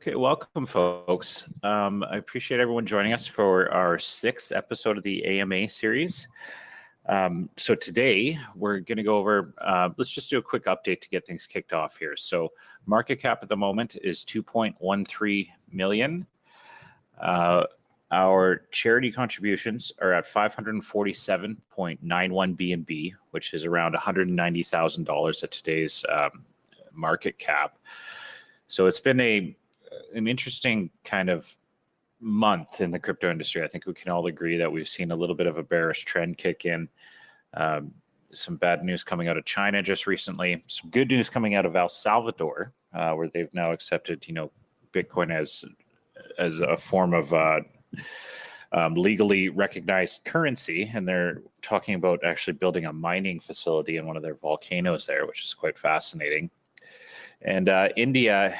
Okay, welcome, folks. I appreciate everyone joining us for our 6th episode of the AMA series. So today we're going to go over, let's just do a quick update to get things kicked off here. So market cap at the moment is 2.13 million. Our charity contributions are at 547.91 BNB, which is around $190,000 at today's market cap. So it's been an interesting kind of month in the crypto industry. I think we can all agree that we've seen a little bit of a bearish trend kick in. Some bad news coming out of China just recently. Some good news coming out of El Salvador, where they've now accepted, Bitcoin as a form of legally recognized currency, and they're talking about actually building a mining facility in one of their volcanoes there, which is quite fascinating. And India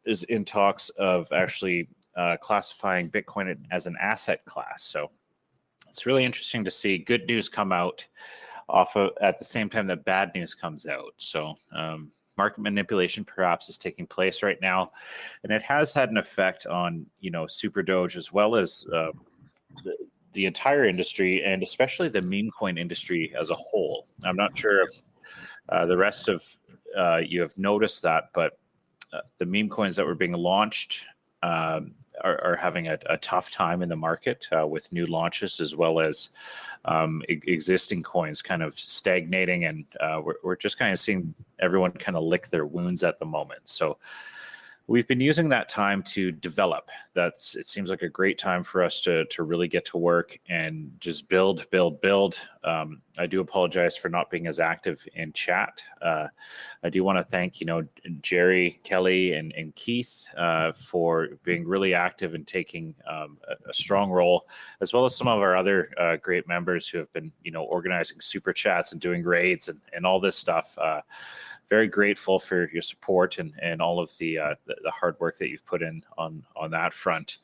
is in talks of actually classifying Bitcoin as an asset class. So it's really interesting to see good news come out at the same time that bad news comes out. So market manipulation perhaps is taking place right now, and it has had an effect on SuperDoge as well as the entire industry, and especially the meme coin industry as a whole. I'm not sure if the rest of you have noticed that, but the meme coins that were being launched are having a tough time in the market with new launches, as well as existing coins kind of stagnating, and we're just kind of seeing everyone kind of lick their wounds at the moment. So we've been using that time to develop. It seems like a great time for us to really get to work and just build. I do apologize for not being as active in chat. I do want to thank, Jerry, Kelly, and Keith for being really active and taking a strong role, as well as some of our other great members who have been, organizing super chats and doing raids and all this stuff. Very grateful for your support and all of the hard work that you've put in on that front.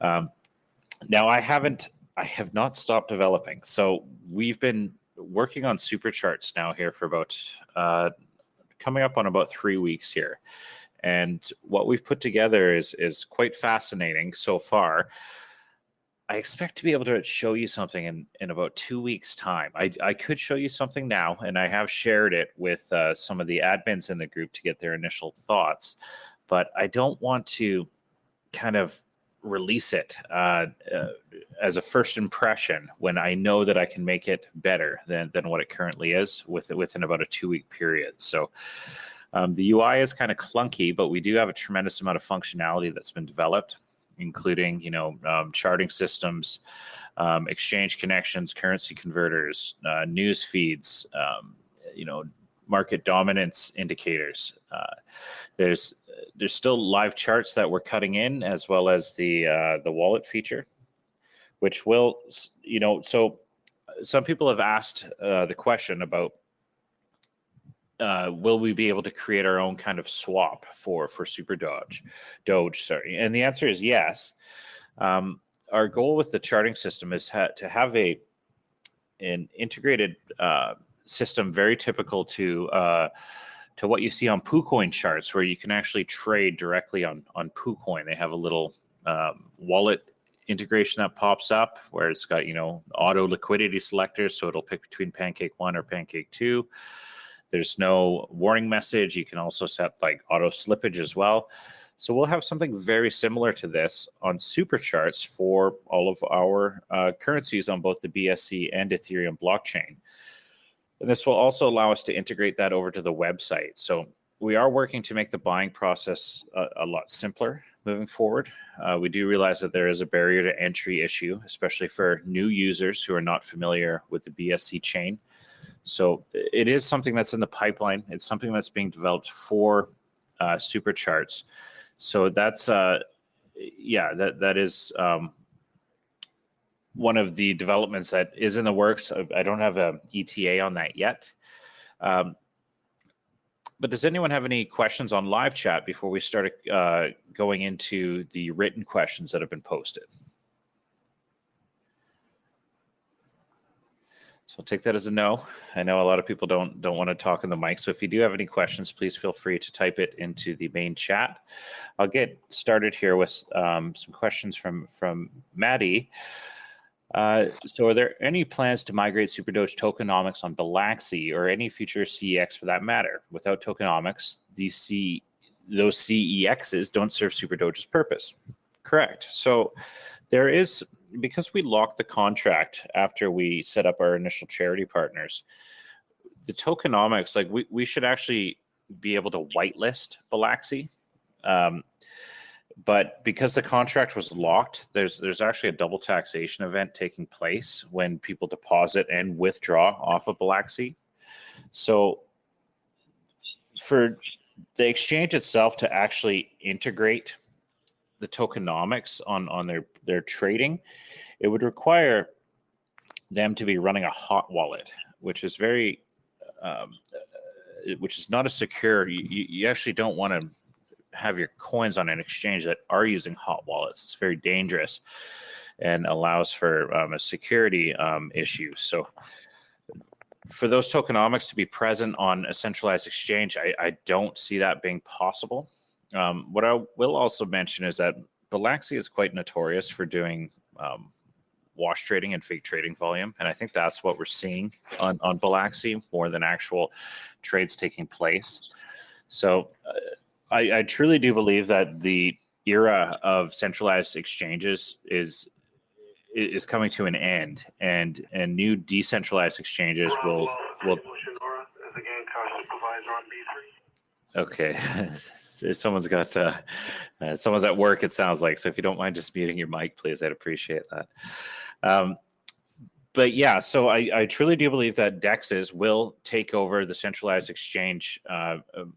Now, I have not stopped developing. So we've been working on super charts now here for about coming up on about 3 weeks here. And what we've put together is quite fascinating so far. I expect to be able to show you something in about 2 weeks' time. I could show you something now, and I have shared it with some of the admins in the group to get their initial thoughts, but I don't want to kind of release it as a first impression when I know that I can make it better than what it currently is within about a 2-week period. So the UI is kind of clunky, but we do have a tremendous amount of functionality that's been developed, including, charting systems, exchange connections, currency converters, news feeds, market dominance indicators. There's still live charts that we're cutting in, as well as the wallet feature, which will, so some people have asked the question about will we be able to create our own kind of swap for SuperDoge? And the answer is yes. Our goal with the charting system is to have an integrated system very typical to what you see on PooCoin charts, where you can actually trade directly on PooCoin. They have a little wallet integration that pops up where it's got auto liquidity selectors, so it'll pick between Pancake 1 or Pancake 2. There's no warning message. You can also set like auto slippage as well. So we'll have something very similar to this on super charts for all of our currencies on both the BSC and Ethereum blockchain. And this will also allow us to integrate that over to the website. So we are working to make the buying process a lot simpler moving forward. We do realize that there is a barrier to entry issue, especially for new users who are not familiar with the BSC chain. So it is something that's in the pipeline. It's something that's being developed for super charts. So that's that is one of the developments that is in the works. I don't have an ETA on that yet. But does anyone have any questions on live chat before we start going into the written questions that have been posted? So take that as a no. I know a lot of people don't want to talk in the mic. So if you do have any questions, please feel free to type it into the main chat. I'll get started here with some questions from Maddie. So are there any plans to migrate SuperDoge tokenomics on Bilaxi or any future CEX for that matter? Without tokenomics, those CEXs don't serve SuperDoge's purpose. Correct. So there is, because we locked the contract after we set up our initial charity partners, the tokenomics, like we should actually be able to whitelist Bilaxi. But because the contract was locked, there's actually a double taxation event taking place when people deposit and withdraw off of Bilaxi. So for the exchange itself to actually integrate the tokenomics on their trading, it would require them to be running a hot wallet, which is very, which is not a secure. You actually don't want to have your coins on an exchange that are using hot wallets. It's very dangerous and allows for a security issue. So for those tokenomics to be present on a centralized exchange, I don't see that being possible. What I will also mention is that Bilaxi is quite notorious for doing wash trading and fake trading volume. And I think that's what we're seeing on Bilaxi more than actual trades taking place. So I truly do believe that the era of centralized exchanges is coming to an end, and new decentralized exchanges will. Okay, someone's got someone's at work. It sounds like, so if you don't mind just muting your mic, please, I'd appreciate that. But yeah, so I truly do believe that DEXs will take over the centralized exchange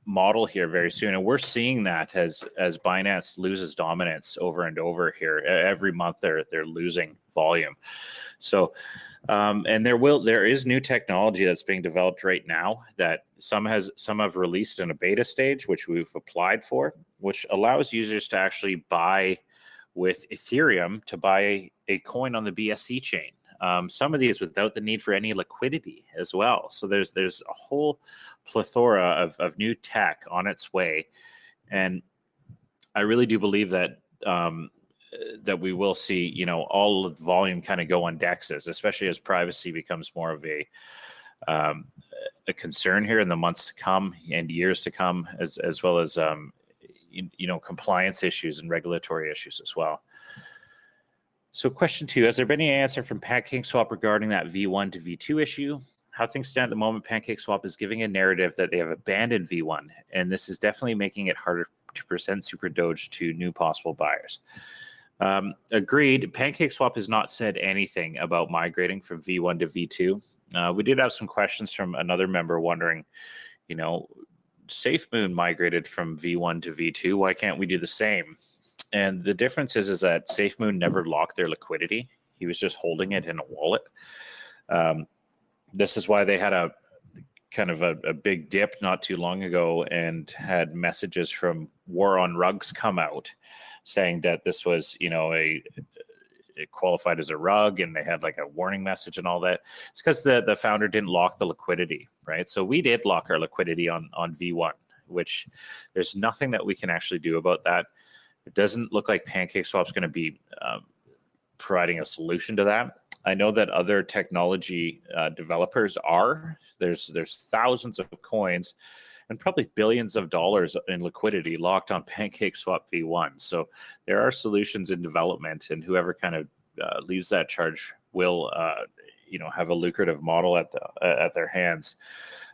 model here very soon, and we're seeing that as Binance loses dominance over and over here. Every month they're losing volume. So, and there is new technology that's being developed right now that some have released in a beta stage, which we've applied for, which allows users to actually buy with Ethereum to buy a coin on the BSC chain. Some of these without the need for any liquidity as well. So there's a whole plethora of new tech on its way, and I really do believe that that we will see, all of the volume kind of go on DEXs, especially as privacy becomes more of a concern here in the months to come and years to come, as well as compliance issues and regulatory issues as well. So question 2, has there been any answer from PancakeSwap regarding that V1 to V2 issue? How things stand at the moment, PancakeSwap is giving a narrative that they have abandoned V1, and this is definitely making it harder to present SuperDoge to new possible buyers. Agreed. PancakeSwap has not said anything about migrating from V1 to V2. We did have some questions from another member wondering, SafeMoon migrated from V1 to V2. Why can't we do the same? And the difference is that SafeMoon never locked their liquidity. He was just holding it in a wallet. This is why they had a kind of a big dip not too long ago and had messages from War on Rugs come out saying that this was, it qualified as a rug, and they had like a warning message and all that. It's because the founder didn't lock the liquidity, right? So we did lock our liquidity on V1, which there's nothing that we can actually do about that. It doesn't look like PancakeSwap's going to be providing a solution to that. I know that other technology developers are. There's thousands of coins and probably billions of dollars in liquidity locked on PancakeSwap V1. So there are solutions in development, and whoever kind of leads that charge will, have a lucrative model at their hands.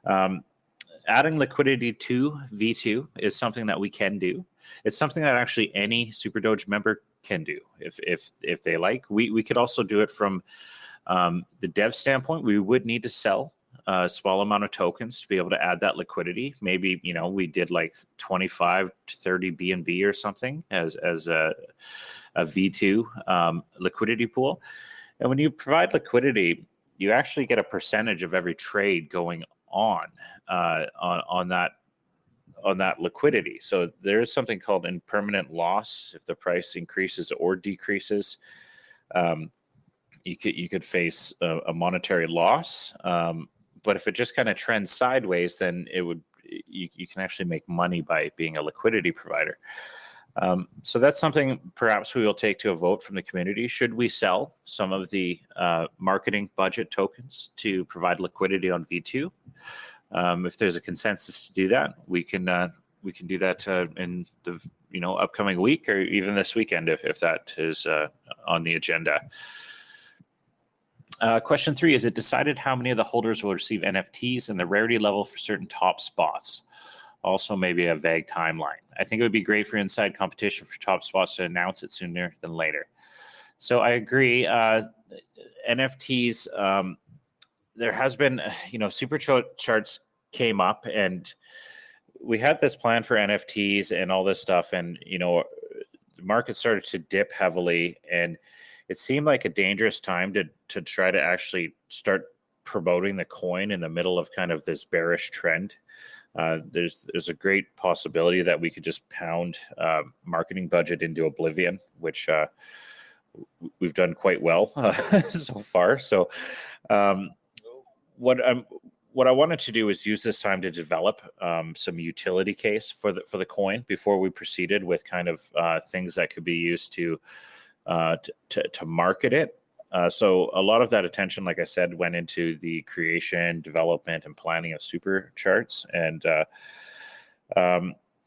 Adding liquidity to V2 is something that we can do. It's something that actually any SuperDoge member can do if they like. We could also do it from the dev standpoint. We would need to sell a small amount of tokens to be able to add that liquidity. Maybe we did like 25 to 30 BNB or something as a V2 liquidity pool. And when you provide liquidity, you actually get a percentage of every trade going on that liquidity. So there is something called impermanent loss if the price increases or decreases. you could face a monetary loss. But if it just kind of trends sideways, then you can actually make money by being a liquidity provider. So that's something perhaps we will take to a vote from the community. Should we sell some of the marketing budget tokens to provide liquidity on V2? If there's a consensus to do that, we can do that in the upcoming week, or even this weekend if that is on the agenda. Question 3, is it decided how many of the holders will receive NFTs and the rarity level for certain top spots? Also, maybe a vague timeline. I think it would be great for inside competition for top spots to announce it sooner than later. So I agree. NFTs, there has been, Supercharts came up, and we had this plan for NFTs and all this stuff, and the market started to dip heavily, and it seemed like a dangerous time to try to actually start promoting the coin in the middle of kind of this bearish trend. There's a great possibility that we could just pound marketing budget into oblivion, which we've done quite well so far. So what I wanted to do is use this time to develop some utility case for the coin before we proceeded with kind of things that could be used to market it. So a lot of that attention, like I said, went into the creation, development, and planning of Supercharts. And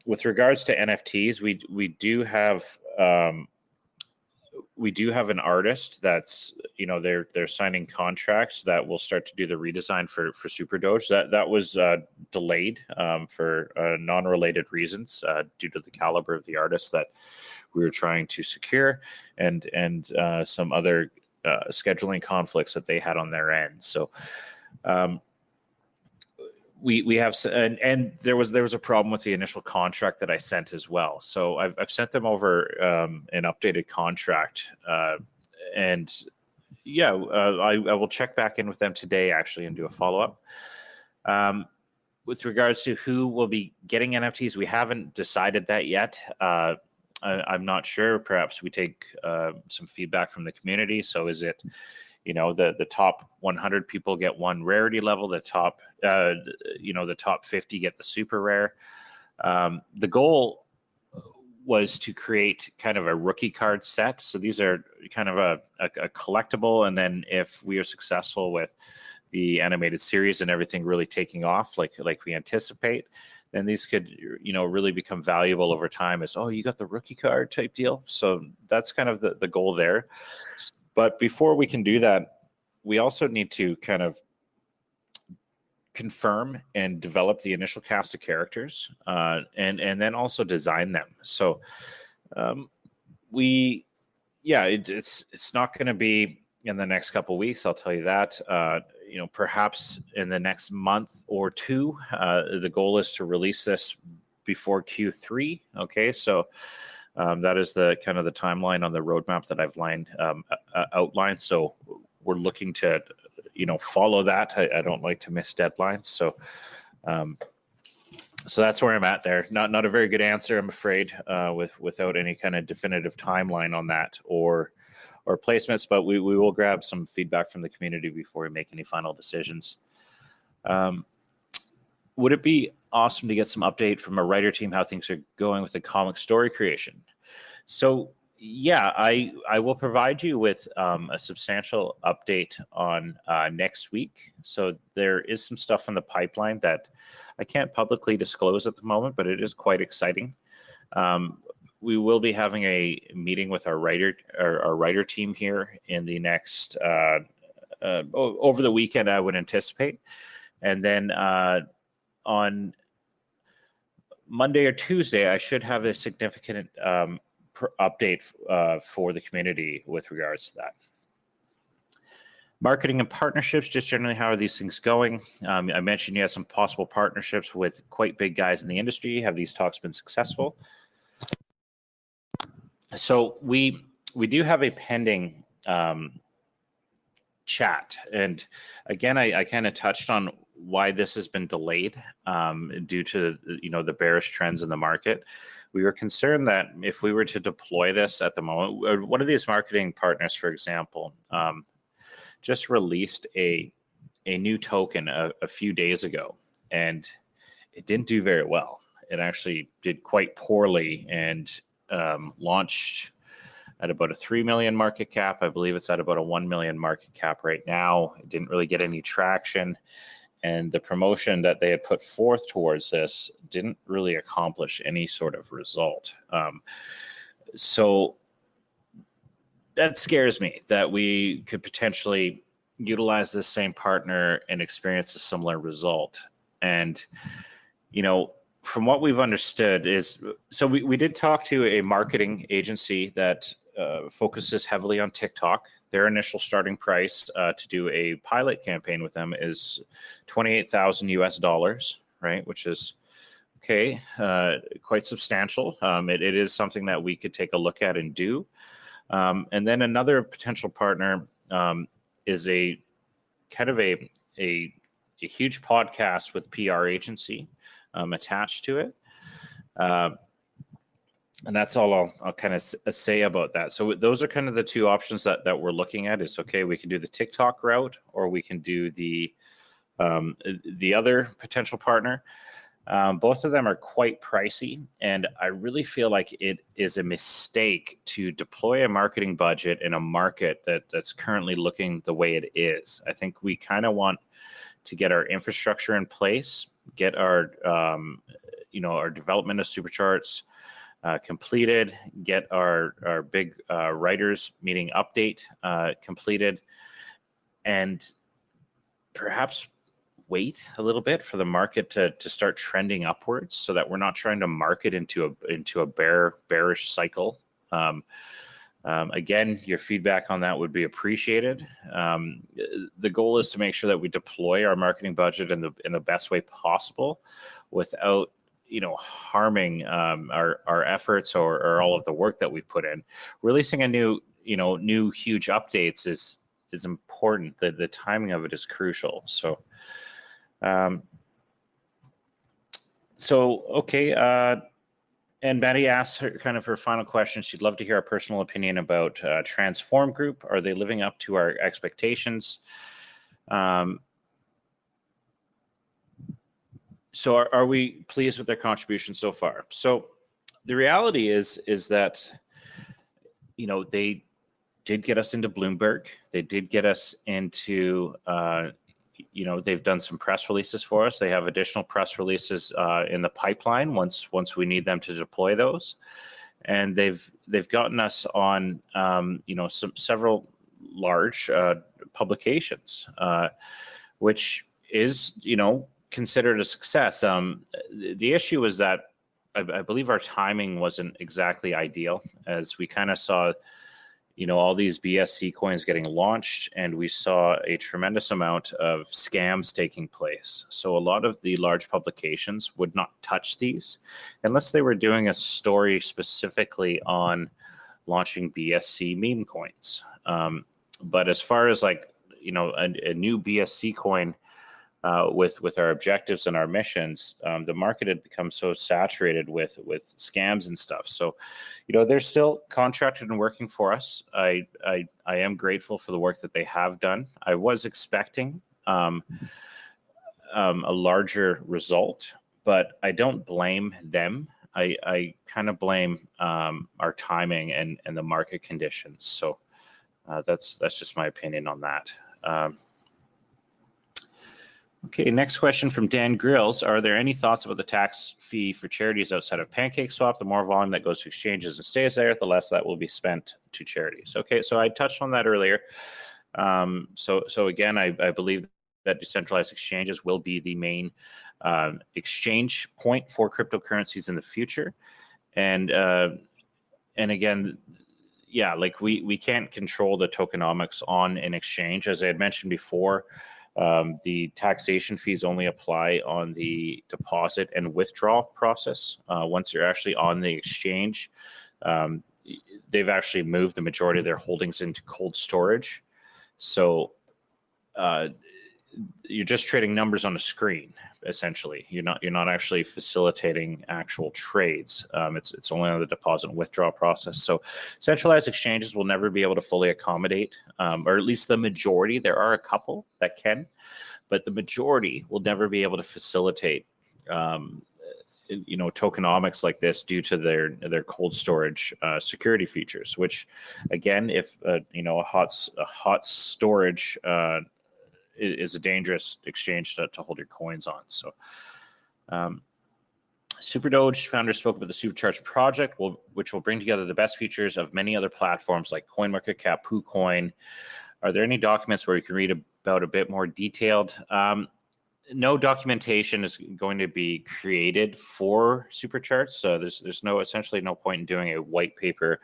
with regards to NFTs, we do have an artist that's they're signing contracts that will start to do the redesign for SuperDoge. That was delayed for non-related reasons due to the caliber of the artist that we were trying to secure, and some other scheduling conflicts that they had on their end. So we have, and there was a problem with the initial contract that I sent as well. So I've sent them over an updated contract, and I will check back in with them today actually and do a follow-up. With regards to who will be getting NFTs, we haven't decided that yet. I'm not sure. Perhaps we take some feedback from the community. So is it, the top 100 people get one rarity level, the top 50 get the super rare. The goal was to create kind of a rookie card set. So these are kind of a collectible, and then if we are successful with the animated series and everything really taking off like we anticipate, then these could, really become valuable over time as, oh, you got the rookie card type deal. So that's kind of the goal there. But before we can do that, we also need to kind of confirm and develop the initial cast of characters, and then also design them. So it's not going to be in the next couple of weeks, I'll tell you that. Perhaps in the next month or two. The goal is to release this before Q3. Okay, so that is the kind of the timeline on the roadmap that I've outlined. So we're looking to, follow that. I don't like to miss deadlines. So that's where I'm at there. Not a very good answer, I'm afraid, without any kind of definitive timeline on that or placements, but we will grab some feedback from the community before we make any final decisions. Would it be awesome to get some update from a writer team how things are going with the comic story creation? So yeah, I will provide you with a substantial update on next week. So there is some stuff in the pipeline that I can't publicly disclose at the moment, but it is quite exciting. We will be having a meeting with our writer team here in the next over the weekend, I would anticipate, and then on Monday or Tuesday, I should have a significant update for the community with regards to that. Marketing and partnerships, just generally, how are these things going? I mentioned you have some possible partnerships with quite big guys in the industry. Have these talks been successful? So we do have a pending chat, and again, I kind of touched on why this has been delayed due to the bearish trends in the market. We were concerned that if we were to deploy this at the moment, one of these marketing partners, for example, just released a new token a few days ago, and it didn't do very well. It actually did quite poorly and launched at about a 3 million market cap. I believe it's at about a 1 million market cap right now. It didn't really get any traction, and the promotion that they had put forth towards this didn't really accomplish any sort of result. So that scares me that we could potentially utilize this same partner and experience a similar result. And, you know, from what we've understood is, so we did talk to a marketing agency that focuses heavily on TikTok. Their initial starting price to do a pilot campaign with them is $28,000 US, right? Which is okay, quite substantial. It is something that we could take a look at and do. And then another potential partner is a kind of a huge podcast with PR agency attached to it. And that's all I'll kind of say about that. So those are kind of the two options that we're looking at. Is okay, we can do the TikTok route, or we can do the other potential partner. Both of them are quite pricey, and I really feel like it is a mistake to deploy a marketing budget in a market that's currently looking the way it is. I think we kind of want to get our infrastructure in place, get our our development of supercharts completed, get our big writers meeting update completed, and perhaps wait a little bit for the market to start trending upwards, so that we're not trying to market into a bearish cycle. Again, your feedback on that would be appreciated. The goal is to make sure that we deploy our marketing budget in the best way possible, without harming our efforts or all of the work that we put in. Releasing a new huge updates is important. The timing of it is crucial. So okay. And Betty asked her final question. She'd love to hear our personal opinion about Transform Group. Are they living up to our expectations? So are we pleased with their contribution so far? So the reality is that, they did get us into Bloomberg. They did get us into, they've done some press releases for us. They have additional press releases in the pipeline once we need them to deploy those. And they've gotten us on, several large publications, which is, considered a success. The issue is that I believe our timing wasn't exactly ideal, as we kind of saw, all these BSC coins getting launched, and we saw a tremendous amount of scams taking place. So a lot of the large publications would not touch these unless they were doing a story specifically on launching BSC meme coins. But as far as a new BSC coin, with our objectives and our missions, the market had become so saturated with scams and stuff. So, they're still contracted and working for us. I am grateful for the work that they have done. I was expecting a larger result, but I don't blame them. I kind of blame our timing and the market conditions. So that's just my opinion on that. Okay, next question from Dan Grills. Are there any thoughts about the tax fee for charities outside of PancakeSwap? The more volume that goes to exchanges and stays there, the less that will be spent to charities. Okay, so I touched on that earlier. So again, I believe that decentralized exchanges will be the main exchange point for cryptocurrencies in the future. And again, yeah, we can't control the tokenomics on an exchange. As I had mentioned before, the taxation fees only apply on the deposit and withdrawal process. Once you're actually on the exchange, they've actually moved the majority of their holdings into cold storage. So you're just trading numbers on a screen. Essentially, you're not actually facilitating actual trades. It's only on the deposit and withdrawal process. So centralized exchanges will never be able to fully accommodate, or at least the majority. There are a couple that can, but the majority will never be able to facilitate tokenomics like this due to their cold storage security features, which again, if a hot storage is a dangerous exchange to hold your coins on. So SuperDoge founder spoke about the Supercharged project, which will bring together the best features of many other platforms like CoinMarketCap, PooCoin. Are there any documents where you can read about a bit more detailed? No documentation is going to be created for Supercharged, so there's essentially no point in doing a white paper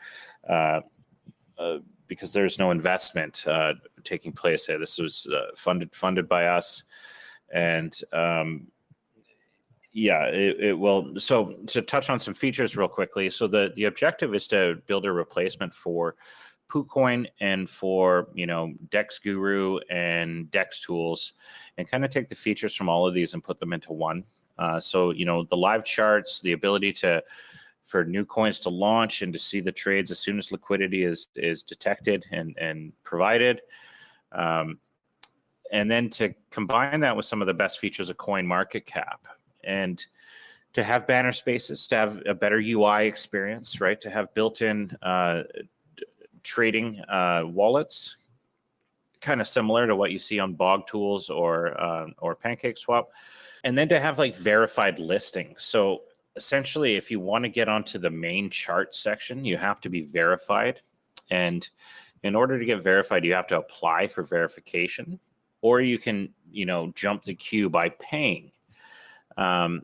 because there's no investment taking place there. This was funded by us, and it will. So to touch on some features real quickly, so the objective is to build a replacement for PooCoin and for Dex Guru and Dex Tools, and kind of take the features from all of these and put them into one. So the live charts, the ability for new coins to launch and to see the trades as soon as liquidity is detected and provided. And then to combine that with some of the best features of CoinMarketCap, and to have banner spaces, to have a better UI experience, right? To have built-in trading wallets, kind of similar to what you see on Bog Tools or PancakeSwap, and then to have like verified listings. So essentially, if you want to get onto the main chart section, you have to be verified. And in order to get verified, you have to apply for verification, or you can, jump the queue by paying. And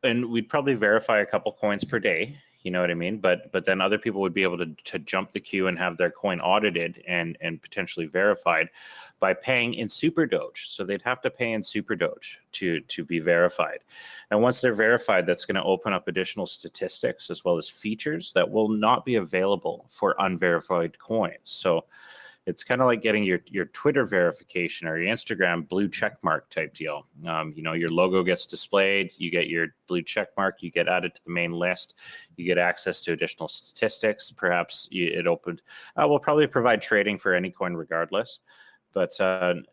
we'd probably verify a couple coins per day, you know what I mean? But then other people would be able to jump the queue and have their coin audited and potentially verified by paying in SuperDoge. So they'd have to pay in SuperDoge to be verified. And once they're verified, that's going to open up additional statistics as well as features that will not be available for unverified coins. So it's kind of like getting your Twitter verification or your Instagram blue check mark type deal. Your logo gets displayed, you get your blue check mark, you get added to the main list, you get access to additional statistics. Perhaps it opened. We'll probably provide trading for any coin regardless, but some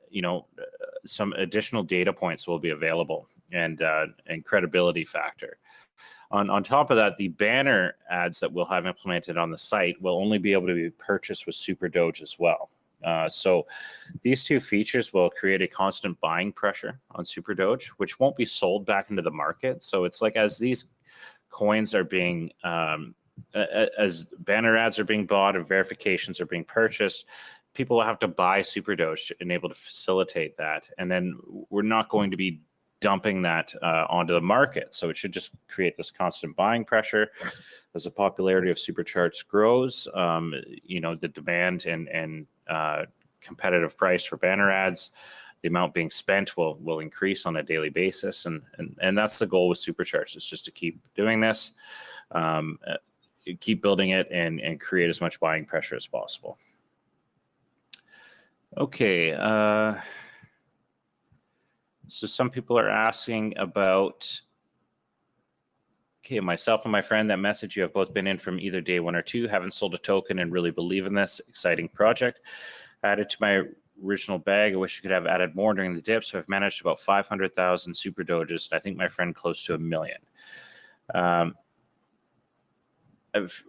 additional data points will be available and credibility factor. On top of that, the banner ads that we'll have implemented on the site will only be able to be purchased with SuperDoge as well. So these two features will create a constant buying pressure on SuperDoge, which won't be sold back into the market. So it's like as these coins are being, as banner ads are being bought and verifications are being purchased, people will have to buy SuperDoge to enable to facilitate that. And then we're not going to be dumping that onto the market. So it should just create this constant buying pressure. As the popularity of Supercharged grows, the demand and competitive price for banner ads, the amount being spent will increase on a daily basis. And that's the goal with Supercharged, is just to keep doing this, keep building it and create as much buying pressure as possible. Okay. So some people are asking about, myself and my friend that message, you have both been in from either day 1 or 2, haven't sold a token and really believe in this exciting project. Added to my original bag. I wish you could have added more during the dip. So I've managed about 500,000 super doges. I think my friend close to 1 million. I've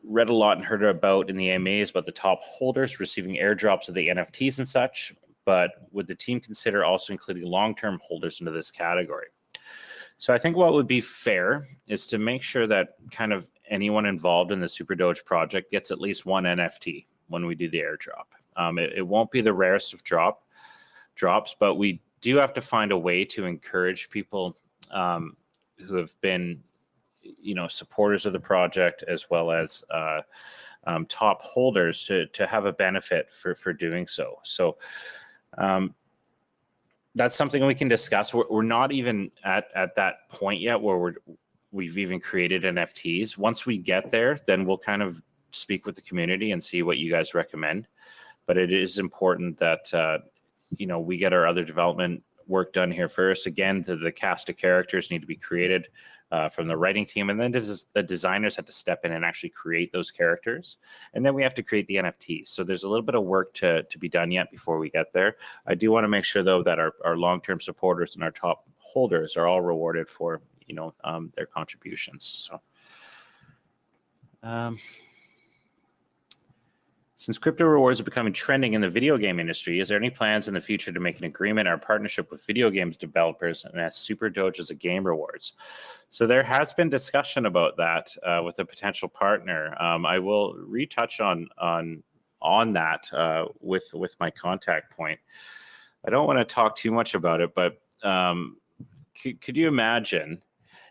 read a lot and heard about in the AMAs about the top holders receiving airdrops of the NFTs and such. But would the team consider also including long-term holders into this category? So I think what would be fair is to make sure that kind of anyone involved in the SuperDoge project gets at least one NFT when we do the airdrop. It won't be the rarest of drops, but we do have to find a way to encourage people who have been, supporters of the project as well as top holders to have a benefit for doing so. So that's something we can discuss. We're not even at that point yet where we've even created NFTs. Once we get there, then we'll kind of speak with the community and see what you guys recommend. But it is important that we get our other development work done here first. Again, the cast of characters need to be created from the writing team, and then the designers have to step in and actually create those characters, and then we have to create the NFTs. So there's a little bit of work to be done yet before we get there. I do want to make sure, though, that our long-term supporters and our top holders are all rewarded for their contributions. So since crypto rewards are becoming trending in the video game industry, is there any plans in the future to make an agreement or partnership with video games developers and as SuperDoge as a game rewards? So there has been discussion about that with a potential partner. I will retouch on that with my contact point. I don't want to talk too much about it, but could you imagine?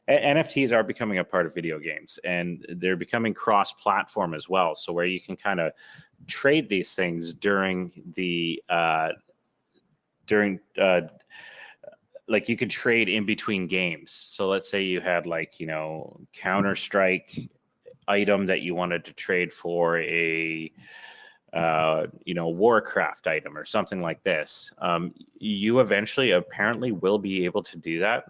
NFTs are becoming a part of video games, and they're becoming cross-platform as well. So where you can kind of trade these things during like you could trade in between games. So let's say you had Counter-Strike item that you wanted to trade for a Warcraft item or something like this. You eventually apparently will be able to do that.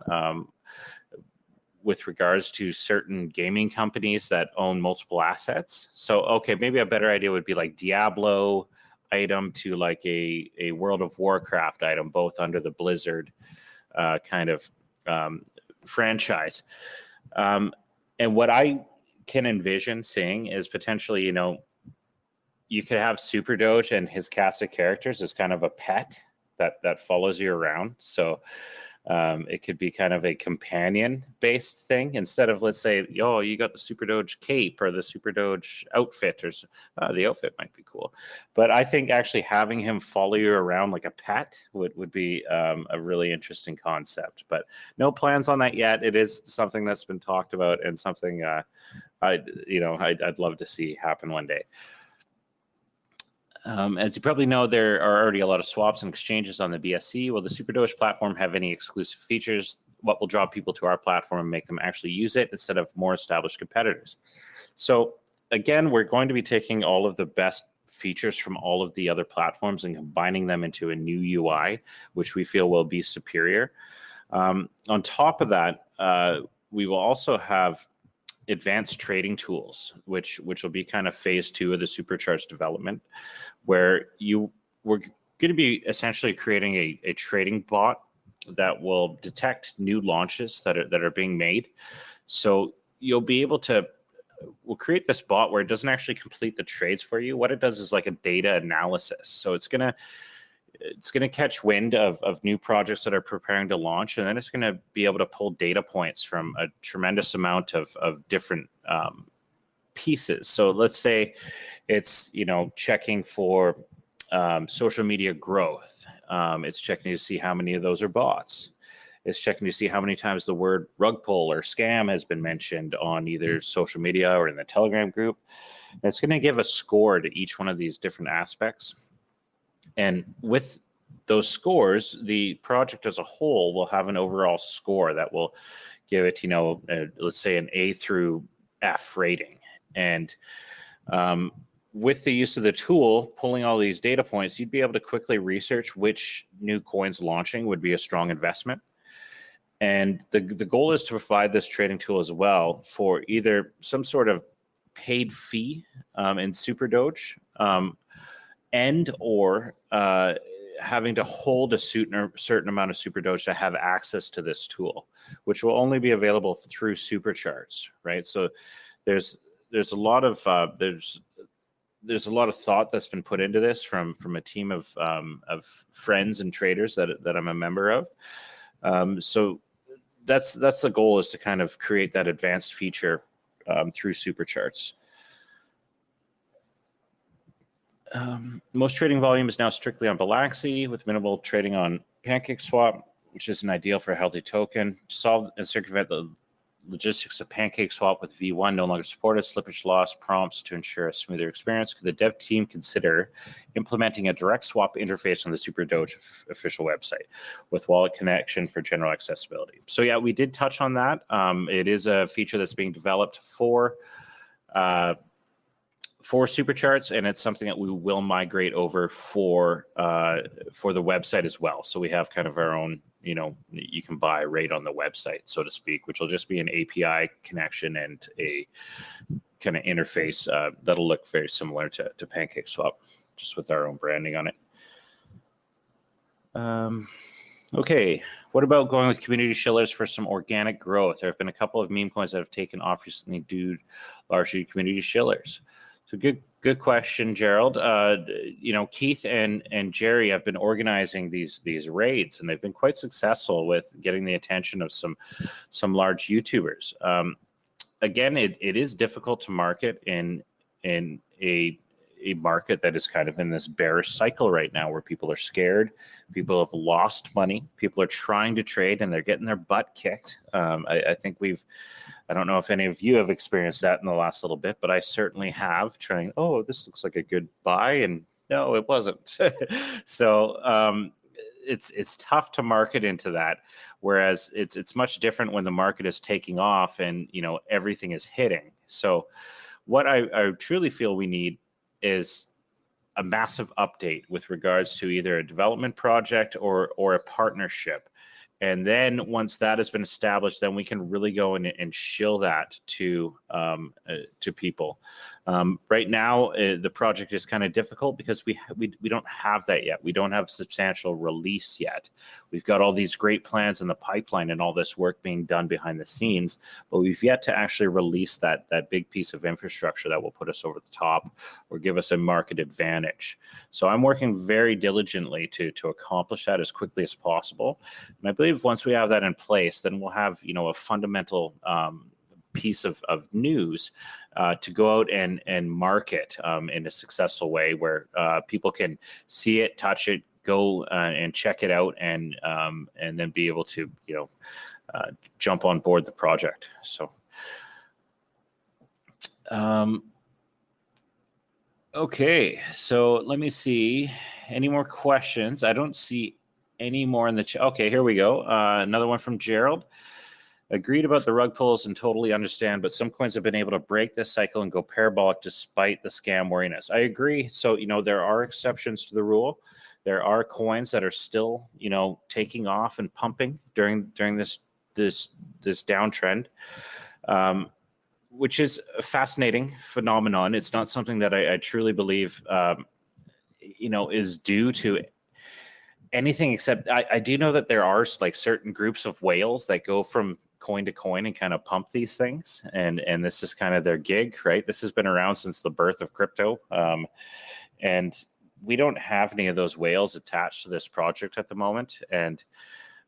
With regards to certain gaming companies that own multiple assets. So, okay, maybe a better idea would be like Diablo item to like a World of Warcraft item, both under the Blizzard kind of franchise. And what I can envision seeing is potentially, you could have SuperDoge and his cast of characters as kind of a pet that follows you around. So it could be kind of a companion-based thing instead of, let's say, you got the SuperDoge cape or the SuperDoge outfit, or the outfit might be cool. But I think actually having him follow you around like a pet would be a really interesting concept. But no plans on that yet. It is something that's been talked about and something I'd love to see happen one day. As you probably know, there are already a lot of swaps and exchanges on the BSC. Will the SuperDoge platform have any exclusive features? What will draw people to our platform and make them actually use it instead of more established competitors? So again, we're going to be taking all of the best features from all of the other platforms and combining them into a new UI, which we feel will be superior. On top of that, we will also have advanced trading tools, which will be kind of phase 2 of the supercharged development, where we're going to be essentially creating a trading bot that will detect new launches that are being made. So you'll be able to, we'll create this bot where it doesn't actually complete the trades for you. What it does is like a data analysis. So it's going to catch wind of new projects that are preparing to launch, and then it's going to be able to pull data points from a tremendous amount of different pieces. So let's say it's checking for social media growth. It's checking to see how many of those are bots. It's checking to see how many times the word rug pull or scam has been mentioned on either social media or in the Telegram group. And it's going to give a score to each one of these different aspects. And with those scores, the project as a whole will have an overall score that will give it, let's say an A through F rating. And with the use of the tool, pulling all these data points, you'd be able to quickly research which new coins launching would be a strong investment. And the goal is to provide this trading tool as well for either some sort of paid fee in SuperDoge, and or having to hold a certain amount of SuperDoge to have access to this tool, which will only be available through Supercharts, right? So there's a lot of there's a lot of thought that's been put into this from a team of friends and traders that I'm a member of. So that's the goal, is to kind of create that advanced feature through Supercharts. Most trading volume is now strictly on Balaxy, with minimal trading on PancakeSwap, which isn't ideal for a healthy token. To solve and circumvent the logistics of PancakeSwap with V1 no longer supported, slippage loss prompts to ensure a smoother experience, could the dev team consider implementing a direct swap interface on the SuperDoge official website with wallet connection for general accessibility? So yeah, we did touch on that. It is a feature that's being developed for for Supercharts, and it's something that we will migrate over for the website as well. So we have kind of our own, you can buy right on the website, so to speak, which will just be an API connection and a kind of interface that'll look very similar to PancakeSwap, just with our own branding on it. Okay, what about going with community shillers for some organic growth? There have been a couple of meme coins that have taken off recently due largely to community shillers. So good question, Gerald. Keith and Jerry have been organizing these raids, and they've been quite successful with getting the attention of some large YouTubers. Again, it is difficult to market in a market that is kind of in this bearish cycle right now, where people are scared, people have lost money, people are trying to trade, and they're getting their butt kicked. I think I don't know if any of you have experienced that in the last little bit, but I certainly have, trying, this looks like a good buy, and no, it wasn't. So it's tough to market into that, whereas it's much different when the market is taking off and everything is hitting. So what I truly feel we need is a massive update with regards to either a development project or a partnership. And then once that has been established, then we can really go in and shill that to people. Right now, the project is kind of difficult because we don't have that yet. We don't have substantial release yet. We've got all these great plans in the pipeline and all this work being done behind the scenes, but we've yet to actually release that big piece of infrastructure that will put us over the top or give us a market advantage. So I'm working very diligently to accomplish that as quickly as possible. And I believe once we have that in place, then we'll have a fundamental piece of news to go out and market in a successful way, where people can see it, touch it, go and check it out, and then be able to jump on board the project. So okay, so let me see any more questions. I don't see any more in the chat. Okay, here we go. Another one from Gerald. Agreed about the rug pulls and totally understand, but some coins have been able to break this cycle and go parabolic despite the scam wariness. I agree. So, there are exceptions to the rule. There are coins that are still, taking off and pumping during this downtrend, which is a fascinating phenomenon. It's not something that I truly believe, is due to anything, except I do know that there are like certain groups of whales that go from coin to coin and kind of pump these things, and this is kind of their gig, right? This has been around since the birth of crypto, and we don't have any of those whales attached to this project at the moment. And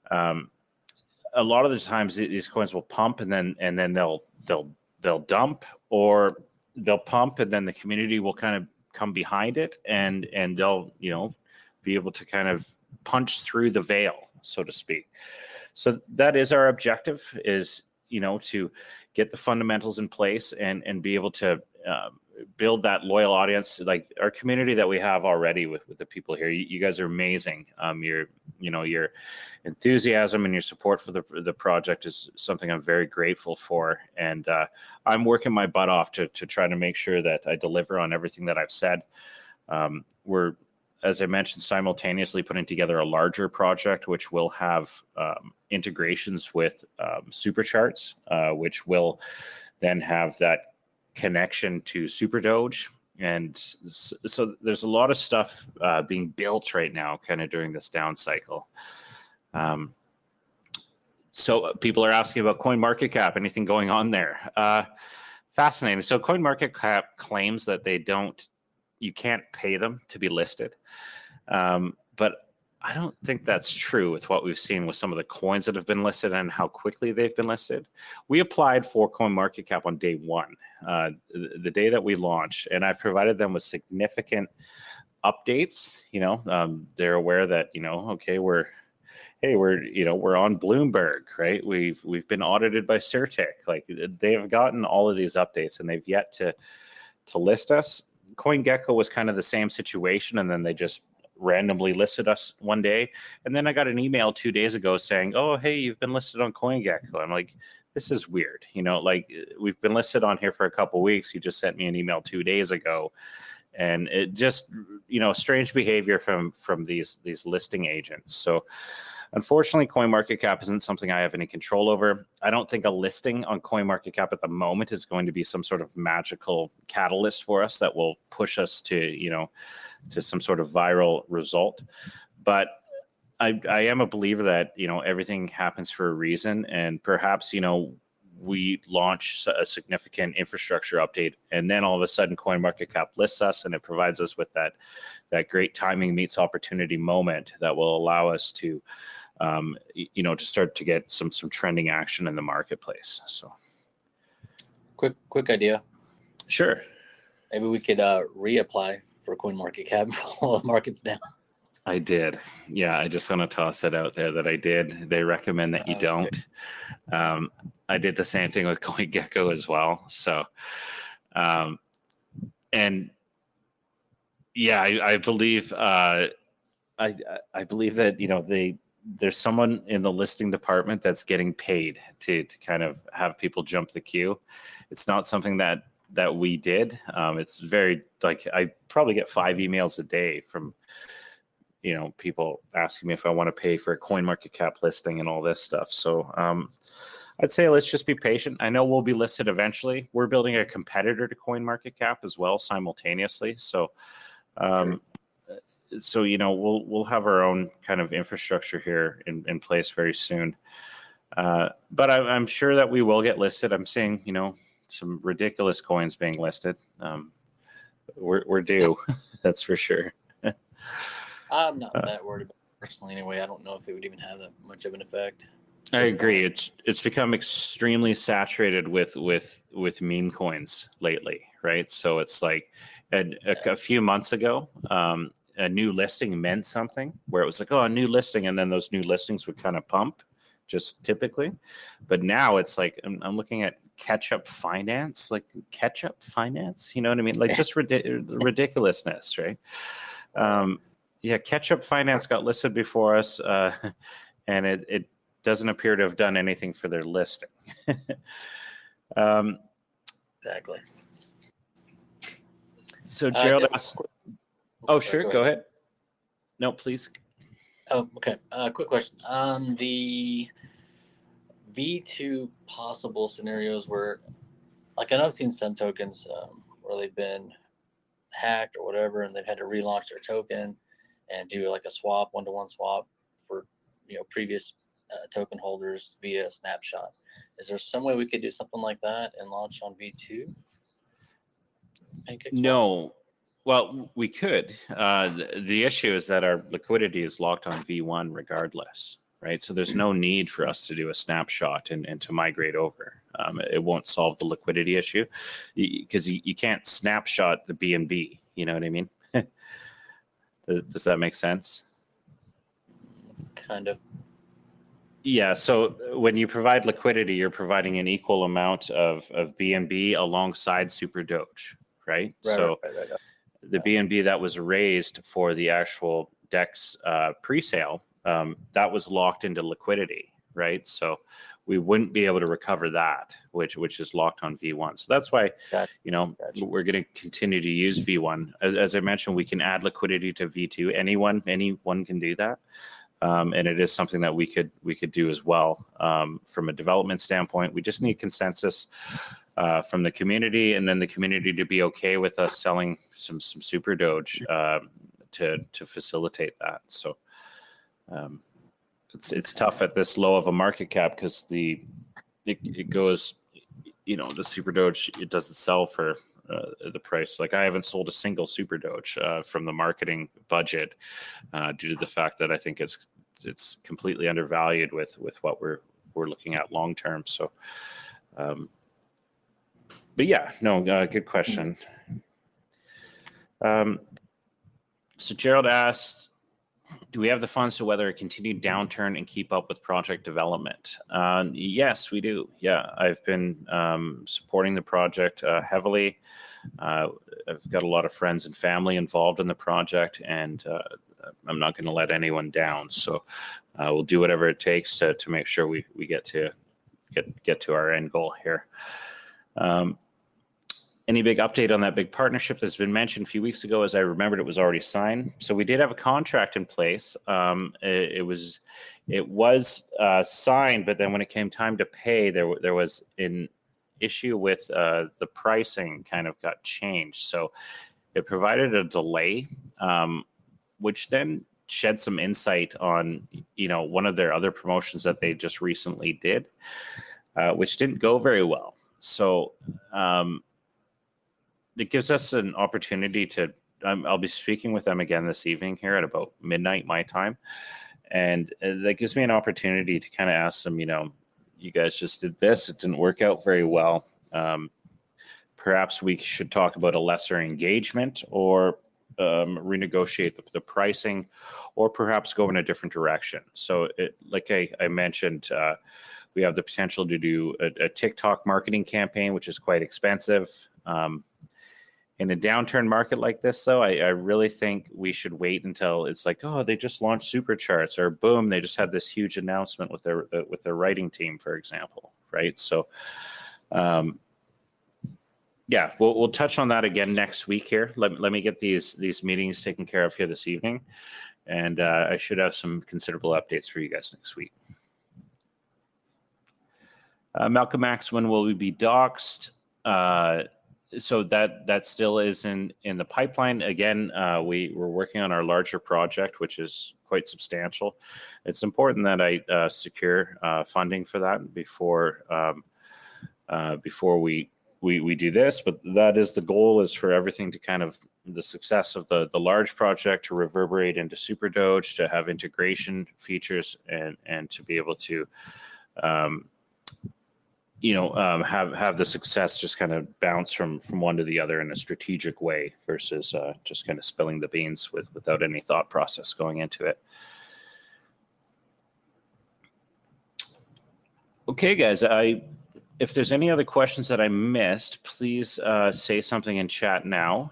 a lot of the times these coins will pump and then they'll dump, or they'll pump and then the community will kind of come behind it and they'll be able to kind of punch through the veil, so to speak. So that is our objective, is to get the fundamentals in place and be able to build that loyal audience, like our community that we have already with the people here. You guys are amazing. Your enthusiasm and your support for the project is something I'm very grateful for, and I'm working my butt off to try to make sure that I deliver on everything that I've said. We're, as I mentioned, simultaneously putting together a larger project, which will have integrations with Supercharts, which will then have that connection to SuperDoge. And so there's a lot of stuff being built right now, kind of during this down cycle. So people are asking about CoinMarketCap, anything going on there? Fascinating. So CoinMarketCap claims that you can't pay them to be listed. But I don't think that's true with what we've seen with some of the coins that have been listed and how quickly they've been listed. We applied for CoinMarketCap on day one, the day that we launched, and I've provided them with significant updates. They're aware that, okay, we're on Bloomberg, right? We've been audited by CertIC. Like, they've gotten all of these updates and they've yet to list us. CoinGecko was kind of the same situation, and then they just randomly listed us one day, and then I got an email 2 days ago saying, "Oh, hey, you've been listed on CoinGecko." I'm like, this is weird, like we've been listed on here for a couple of weeks. You just sent me an email 2 days ago, and it just, strange behavior from these listing agents. So unfortunately, CoinMarketCap isn't something I have any control over. I don't think a listing on CoinMarketCap at the moment is going to be some sort of magical catalyst for us that will push us to, to some sort of viral result. But I am a believer that, everything happens for a reason, and perhaps, we launch a significant infrastructure update, and then all of a sudden CoinMarketCap lists us, and it provides us with that great timing meets opportunity moment that will allow us to, to start to get some trending action in the marketplace. So, quick idea. Sure. Maybe we could reapply for CoinMarketCap while the market's down. I did. Yeah, I just want to toss it out there that I did. They recommend that you don't. I did the same thing with CoinGecko as well. So, and yeah, I believe I believe that there's someone in the listing department that's getting paid to kind of have people jump the queue. It's not something that we did. It's very, like, I probably get 5 emails a day from people asking me if I want to pay for a CoinMarketCap listing and all this stuff. So I'd say let's just be patient. I know we'll be listed eventually. We're building a competitor to CoinMarketCap as well simultaneously. So we'll have our own kind of infrastructure here in place very soon. But I'm sure that we will get listed. I'm seeing some ridiculous coins being listed. We're due. That's for sure. I'm not that worried about it personally anyway. I don't know if it would even have that much of an effect. I agree. It's become extremely saturated with meme coins lately, right? So it's like a few months ago, a new listing meant something, where it was like, oh, a new listing, and then those new listings would kind of pump, just typically. But now it's like I'm looking at ketchup finance, like ketchup finance. You know what I mean? Like just ridiculousness, right? Yeah, Ketchup Finance got listed before us, and it doesn't appear to have done anything for their listing. Exactly. So Gerald asked, oh, sure, go ahead. No, please. Oh, okay. Quick question. The V2 possible scenarios where, like, I know I've seen some tokens where they've been hacked or whatever, and they've had to relaunch their token and do like a swap, one-to-one swap for previous token holders via snapshot. Is there some way we could do something like that and launch on V2? No. Well, we could. The issue is that our liquidity is locked on V1 regardless, right? So there's no need for us to do a snapshot and to migrate over. It won't solve the liquidity issue because you can't snapshot the BNB. You know what I mean? Does that make sense? Kind of. Yeah. So when you provide liquidity, you're providing an equal amount of BNB alongside SuperDoge, right? So the BNB that was raised for the actual DEX pre-sale, that was locked into liquidity, right? So we wouldn't be able to recover that, which is locked on V1. So that's why, we're going to continue to use V1. As I mentioned, we can add liquidity to V2. Anyone can do that. And it is something that we could do as well. From a development standpoint, we just need consensus from the community, and then the community to be okay with us selling some SuperDoge to facilitate that. So it's tough at this low of a market cap because it goes, the SuperDoge, it doesn't sell for the price. Like, I haven't sold a single SuperDoge from the marketing budget due to the fact that I think it's completely undervalued with what we're looking at long term. So, but yeah, no, good question. So Gerald asked, do we have the funds to weather a continued downturn and keep up with project development? Yes, we do. Yeah, I've been supporting the project heavily. I've got a lot of friends and family involved in the project, and I'm not going to let anyone down. So we'll do whatever it takes to make sure we get to our end goal here. Any big update on that big partnership that's been mentioned a few weeks ago? As I remembered, it was already signed. So we did have a contract in place. It was signed, but then when it came time to pay, there was an issue with the pricing kind of got changed. So it provided a delay, which then shed some insight on, one of their other promotions that they just recently did, which didn't go very well. So it gives us an opportunity to, I'll be speaking with them again this evening here at about midnight my time. And that gives me an opportunity to kind of ask them, you guys just did this, it didn't work out very well. Perhaps we should talk about a lesser engagement, or renegotiate the pricing, or perhaps go in a different direction. So like I mentioned, we have the potential to do a TikTok marketing campaign, which is quite expensive. In a downturn market like this, though, I really think we should wait until it's like, oh, they just launched Super Charts, or boom, they just had this huge announcement with their writing team, for example, right? So, yeah, we'll touch on that again next week here. Let me get these meetings taken care of here this evening, and I should have some considerable updates for you guys next week. Malcolm X, when will we be doxxed? So that still is in the pipeline. Again, we're working on our larger project, which is quite substantial. It's important that I secure funding for that before we do this. But that is the goal, is for everything to kind of, the success of the large project to reverberate into SuperDoge, to have integration features, and to be able to have the success just kind of bounce from one to the other in a strategic way, versus just kind of spilling the beans without any thought process going into it. Okay, guys, if there's any other questions that I missed, please say something in chat now.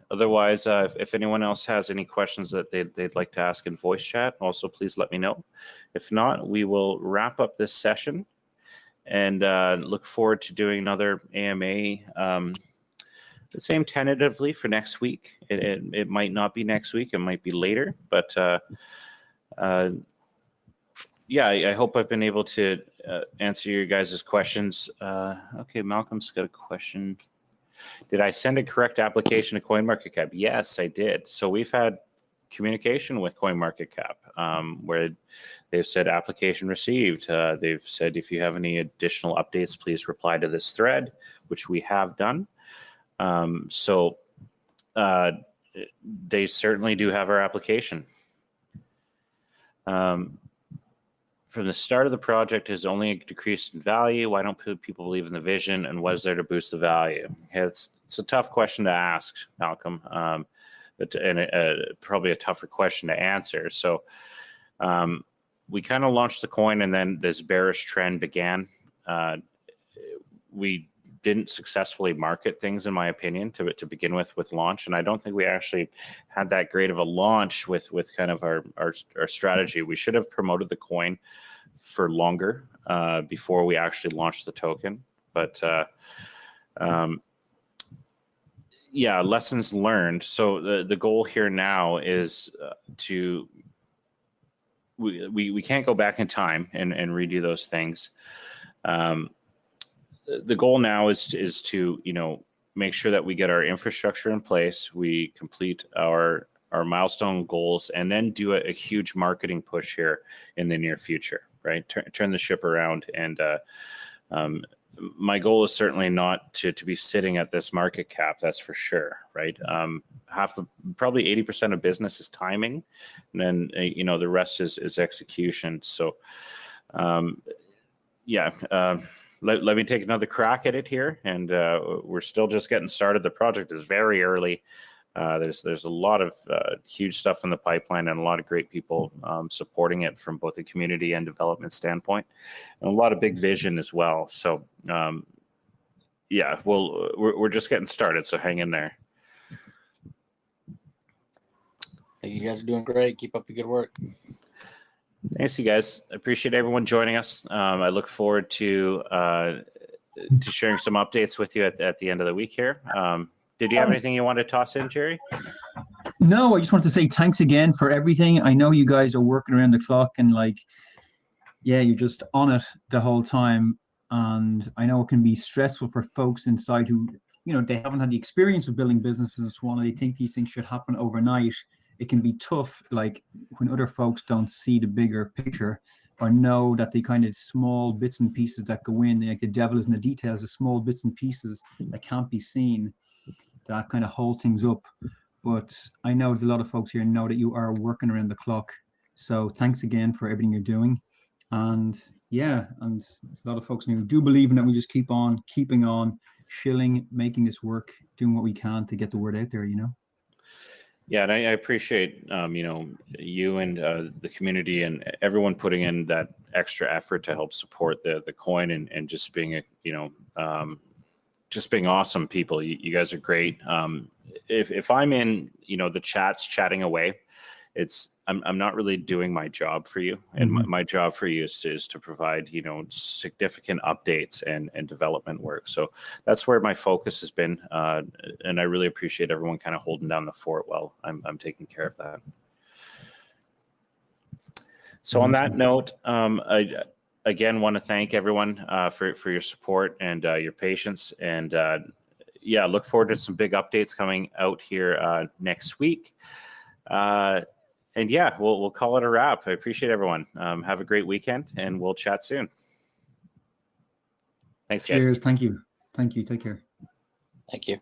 Otherwise, if anyone else has any questions that they'd like to ask in voice chat, also please let me know. If not, we will wrap up this session, and look forward to doing another AMA, the same tentatively for next week. It might not be next week, it might be later, but yeah, I hope I've been able to answer your guys' questions. Okay, Malcolm's got a question. Did I send a correct application to CoinMarketCap? Yes, I did. So we've had communication with CoinMarketCap, where they've said application received. They've said, if you have any additional updates, please reply to this thread, which we have done. So they certainly do have our application. From the start of the project has only decreased in value. Why don't people believe in the vision, and what is there to boost the value? It's a tough question to ask, Malcolm, and probably a tougher question to answer. So we kind of launched the coin, and then this bearish trend began. We didn't successfully market things, in my opinion, to begin with launch, and I don't think we actually had that great of a launch with kind of our strategy. We should have promoted the coin for longer before we actually launched the token, but yeah, lessons learned. So the goal here now is we can't go back in time and redo those things. The goal now is to make sure that we get our infrastructure in place, we complete our milestone goals, and then do a huge marketing push here in the near future, right? Turn the ship around. And my goal is certainly not to be sitting at this market cap, that's for sure, right? Probably 80% of business is timing, and then the rest is execution. So yeah, let me take another crack at it here, and we're still just getting started. The project is very early. There's a lot of huge stuff in the pipeline, and a lot of great people supporting it from both a community and development standpoint, and a lot of big vision as well. So yeah, we're just getting started, so hang in there. I think you guys are doing great. Keep up the good work. Thanks, you guys. I appreciate everyone joining us. I look forward to sharing some updates with you at the end of the week here. Did you have anything you want to toss in, Jerry? No, I just want to say thanks again for everything. I know you guys are working around the clock and yeah, you're just on it the whole time. And I know it can be stressful for folks inside who, they haven't had the experience of building businesses and so on, and they think these things should happen overnight. It can be tough, when other folks don't see the bigger picture or know that the kind of small bits and pieces that go in, like the devil is in the details, the small bits and pieces that can't be seen, that kind of hold things up. But I know there's a lot of folks here know that you are working around the clock. So thanks again for everything you're doing. And yeah, and there's a lot of folks who do believe in that we just keep on keeping on, shilling, making this work, doing what we can to get the word out there, Yeah, and I appreciate you and the community and everyone putting in that extra effort to help support the coin and just being just being awesome people. You guys are great. If I'm in the chats chatting away, I'm not really doing my job for you, and my job for you is to provide significant updates and development work. So that's where my focus has been, and I really appreciate everyone kind of holding down the fort while I'm taking care of that. So on that note, I again want to thank everyone for your support and your patience, and yeah, look forward to some big updates coming out here next week. And yeah, we'll call it a wrap. I appreciate everyone. Have a great weekend, and we'll chat soon. Thanks, guys. Cheers. Thank you. Take care. Thank you.